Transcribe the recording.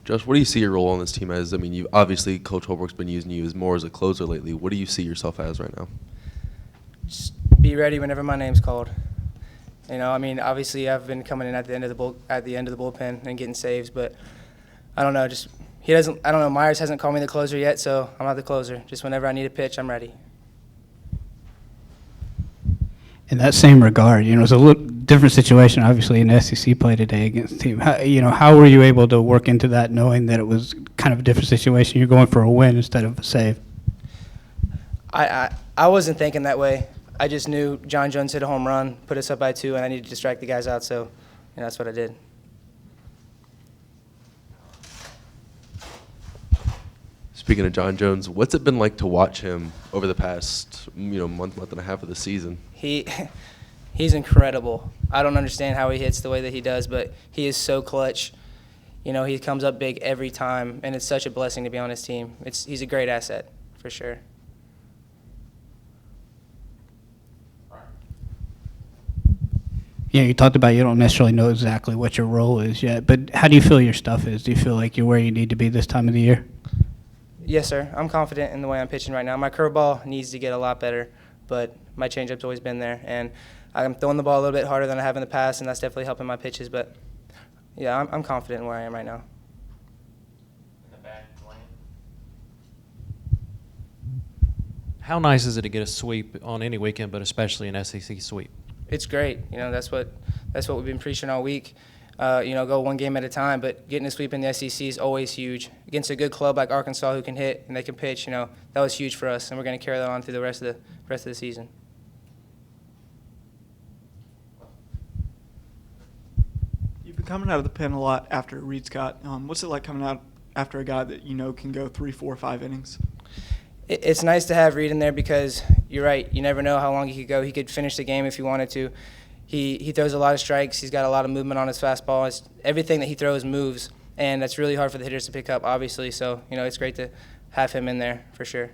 Josh, what do you see your role on this team as? I mean, you obviously Coach Holbrook's been using you as more as a closer lately. What do you see yourself as right now? Just be ready whenever my name's called. You know, I mean, obviously I've been coming in at the end of the bullpen and getting saves, but I don't know. Just I don't know. Myers hasn't called me the closer yet, so I'm not the closer. Just whenever I need a pitch, I'm ready. In that same regard, you know, it's a little different situation, obviously, in SEC play today against the team. How were you able to work into that, knowing that it was kind of a different situation? You're going for a win instead of a save. I wasn't thinking that way. I just knew John Jones hit a home run, put us up by 2, and I needed to distract the guys out, so that's what I did. Speaking of John Jones, what's it been like to watch him over the past month and a half of the season? He's incredible. I don't understand how he hits the way that he does, but he is so clutch. You know, he comes up big every time, and it's such a blessing to be on his team. He's a great asset, for sure. Yeah, you talked about you don't necessarily know exactly what your role is yet, but how do you feel your stuff is? Do you feel like you're where you need to be this time of the year? Yes, sir. I'm confident in the way I'm pitching right now. My curveball needs to get a lot better, but my changeup's always been there, and I'm throwing the ball a little bit harder than I have in the past, and that's definitely helping my pitches. But yeah, I'm confident in where I am right now. How nice is it to get a sweep on any weekend, but especially an SEC sweep? It's great. You know, that's what we've been preaching all week. Go one game at a time, but getting a sweep in the SEC is always huge. Against a good club like Arkansas who can hit and they can pitch, that was huge for us, and we're going to carry that on through the rest of the season. You've been coming out of the pen a lot after Reed Scott. What's it like coming out after a guy that can go 3, 4, 5 innings? It's nice to have Reed in there because you're right. You never know how long he could go. He could finish the game if he wanted to. He throws a lot of strikes. He's got a lot of movement on his fastball. Everything that he throws moves, and that's really hard for the hitters to pick up, obviously. So, it's great to have him in there for sure.